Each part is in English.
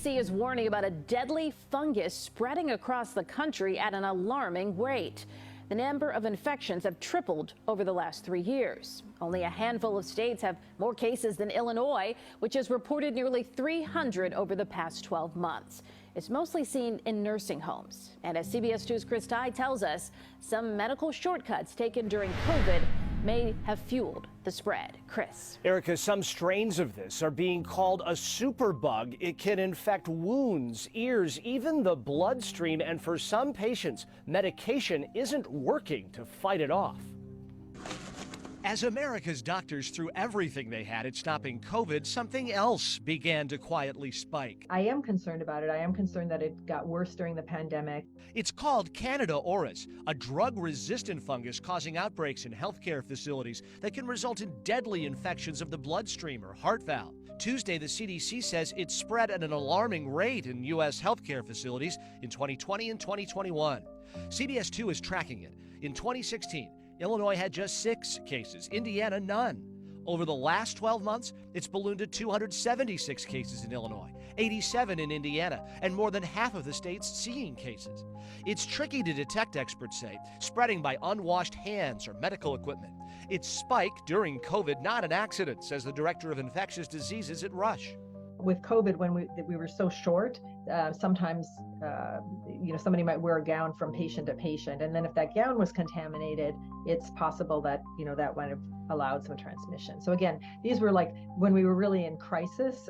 CDC is warning about a deadly fungus spreading across the country at an alarming rate. The number of infections have tripled over the last 3 years. Only a handful of states have more cases than Illinois, which has reported nearly 300 over the past 12 months. It's mostly seen in nursing homes. And as CBS 2's Chris Ty tells us, some medical shortcuts taken during COVID may have fueled the spread. Chris. Erica, some strains of this are being called a superbug. It can infect wounds, ears, even the bloodstream. And for some patients, medication isn't working to fight it off. As America's doctors threw everything they had at stopping COVID, something else began to quietly spike. I am concerned about it. I am concerned that it got worse during the pandemic. It's called Candida auris, a drug-resistant fungus causing outbreaks in healthcare facilities that can result in deadly infections of the bloodstream or heart valve. Tuesday, the CDC says it spread at an alarming rate in U.S. healthcare facilities in 2020 and 2021. CBS 2 is tracking it. In 2016, Illinois had just 6 cases, Indiana none. Over the last 12 months, it's ballooned to 276 cases in Illinois, 87 in Indiana, and more than half of the states seeing cases. It's tricky to detect, experts say, spreading by unwashed hands or medical equipment. It spiked during COVID, not an accident, says the director of infectious diseases at Rush. With COVID, when we were so short, sometimes somebody might wear a gown from patient to patient, and then if that gown was contaminated, it's possible that that might have allowed some transmission. So again, these were like when we were really in crisis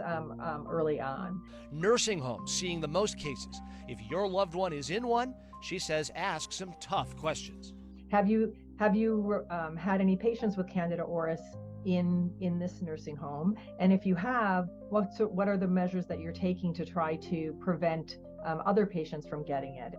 early on. Nursing homes seeing the most cases. If your loved one is in one, she says, ask some tough questions. Have you had any patients with Candida auris in this nursing home? And if you have, what are the measures that you're taking to try to prevent other patients from getting it?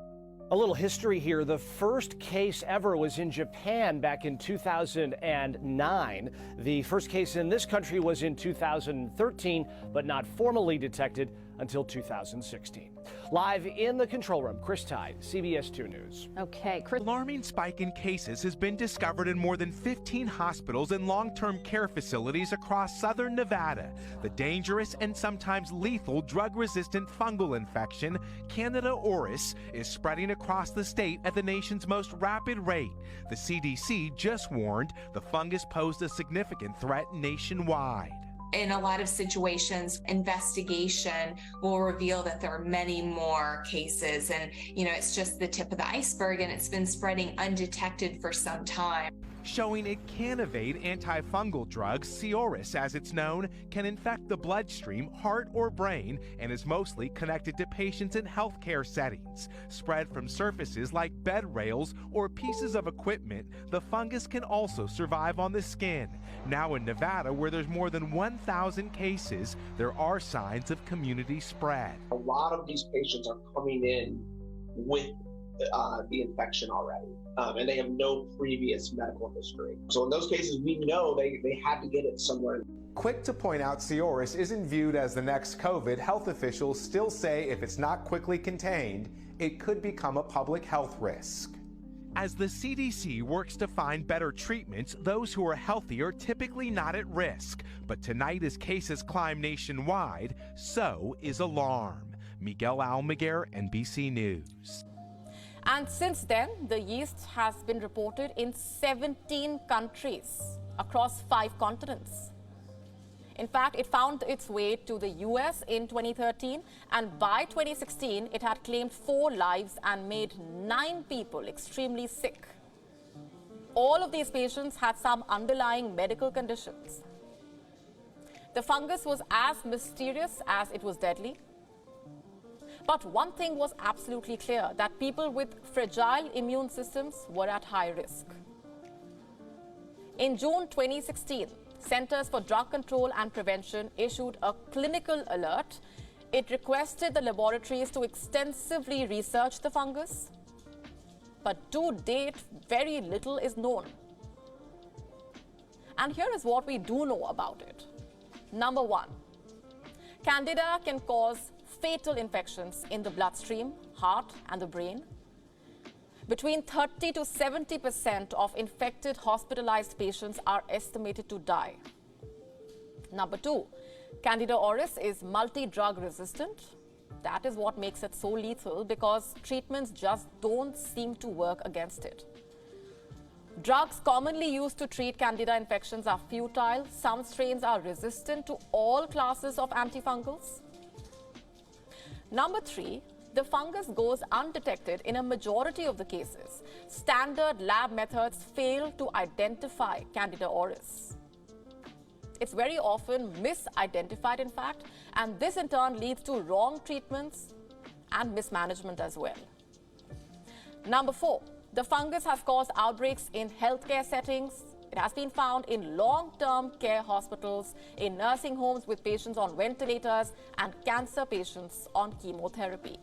A little history here. The first case ever was in Japan back in 2009. The first case in this country was in 2013, but not formally detected until 2016. Live in the control room, Chris Ty, CBS 2 News. Okay, Chris. Alarming spike in cases has been discovered in more than 15 hospitals and long-term care facilities across southern Nevada. The dangerous and sometimes lethal drug-resistant fungal infection, Candida auris, is spreading across the state at the nation's most rapid rate. The CDC just warned the fungus posed a significant threat nationwide. In a lot of situations, investigation will reveal that there are many more cases, and it's just the tip of the iceberg, and it's been spreading undetected for some time. Showing it can evade antifungal drugs, Cioris, as it's known, can infect the bloodstream, heart, or brain, and is mostly connected to patients in healthcare settings. Spread from surfaces like bed rails or pieces of equipment, the fungus can also survive on the skin. Now in Nevada, where there's more than 1,000 cases, there are signs of community spread. A lot of these patients are coming in with the infection already. And they have no previous medical history. So in those cases, we know they had to get it somewhere. Quick to point out, Cioris isn't viewed as the next COVID. Health officials still say if it's not quickly contained, it could become a public health risk. As the CDC works to find better treatments, those who are healthy are typically not at risk. But tonight, as cases climb nationwide, so is alarm. Miguel Almaguer, NBC News. And since then, the yeast has been reported in 17 countries across 5 continents. In fact, it found its way to the US in 2013, and by 2016, it had claimed 4 lives and made 9 people extremely sick. All of these patients had some underlying medical conditions. The fungus was as mysterious as it was deadly. But one thing was absolutely clear, that people with fragile immune systems were at high risk. In June 2016, Centers for Drug Control and Prevention issued a clinical alert. It requested the laboratories to extensively research the fungus. But to date, very little is known. And here is what we do know about it. Number 1, Candida can cause fatal infections in the bloodstream, heart, and the brain. Between 30 to 70% of infected hospitalized patients are estimated to die. Number 2, Candida auris is multi-drug resistant. That is what makes it so lethal, because treatments just don't seem to work against it. Drugs commonly used to treat Candida infections are futile. Some strains are resistant to all classes of antifungals. Number 3, the fungus goes undetected in a majority of the cases. Standard lab methods fail to identify Candida auris. It's very often misidentified, in fact, and this in turn leads to wrong treatments and mismanagement as well. Number 4, the fungus has caused outbreaks in healthcare settings. It has been found in long-term care hospitals, in nursing homes with patients on ventilators, and cancer patients on chemotherapy.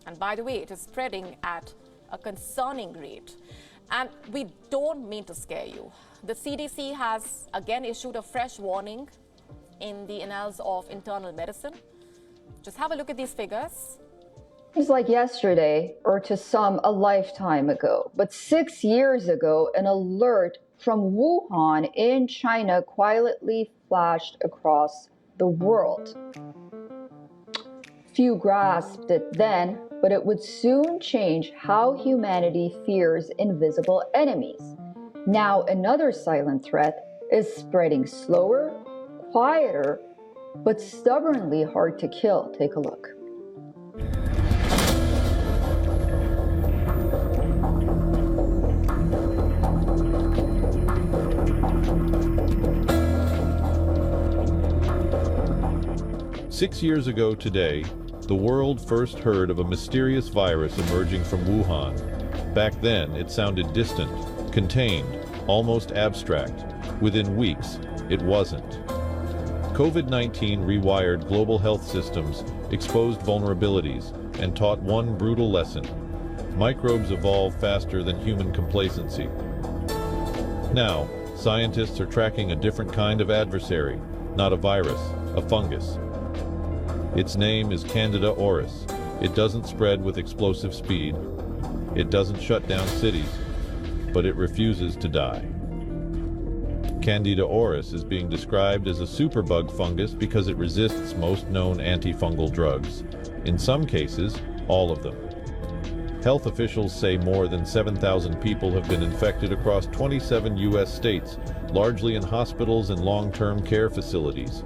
And by the way, it is spreading at a concerning rate. And we don't mean to scare you. The CDC has again issued a fresh warning in the Annals of Internal Medicine. Just have a look at these figures. Seems like yesterday, or to some, a lifetime ago. But 6 years ago, an alert from Wuhan in China quietly flashed across the world. Few grasped it then, but it would soon change how humanity fears invisible enemies. Now another silent threat is spreading slower, quieter, but stubbornly hard to kill. Take a look. Six years ago today, the world first heard of a mysterious virus emerging from Wuhan. Back then, it sounded distant, contained, almost abstract. Within weeks, it wasn't. COVID-19 rewired global health systems, exposed vulnerabilities, and taught one brutal lesson. Microbes evolve faster than human complacency. Now, scientists are tracking a different kind of adversary, not a virus, a fungus. Its name is Candida auris. It doesn't spread with explosive speed. It doesn't shut down cities, but it refuses to die. Candida auris is being described as a superbug fungus because it resists most known antifungal drugs. In some cases, all of them. Health officials say more than 7,000 people have been infected across 27 U.S. states, largely in hospitals and long-term care facilities.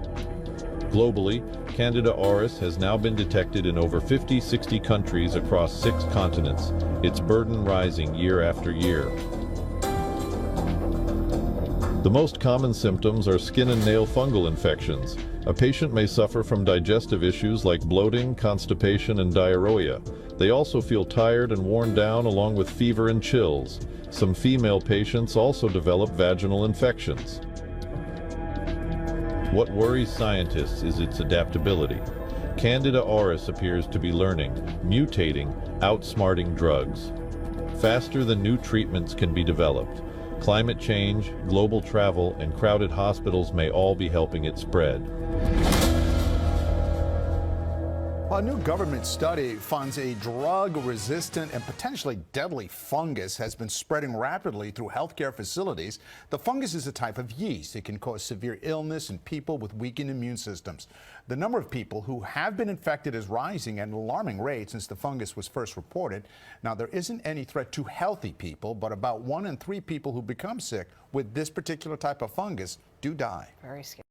Globally, Candida auris has now been detected in over 50-60 countries across 6 continents, its burden rising year after year. The most common symptoms are skin and nail fungal infections. A patient may suffer from digestive issues like bloating, constipation, and diarrhea. They also feel tired and worn down, along with fever and chills. Some female patients also develop vaginal infections. What worries scientists is its adaptability. Candida auris appears to be learning, mutating, outsmarting drugs. Faster than new treatments can be developed. Climate change, global travel, and crowded hospitals may all be helping it spread. A new government study finds a drug-resistant and potentially deadly fungus has been spreading rapidly through healthcare facilities. The fungus is a type of yeast. It can cause severe illness in people with weakened immune systems. The number of people who have been infected is rising at an alarming rate since the fungus was first reported. Now, there isn't any threat to healthy people, but about 1 in 3 people who become sick with this particular type of fungus do die. Very scary.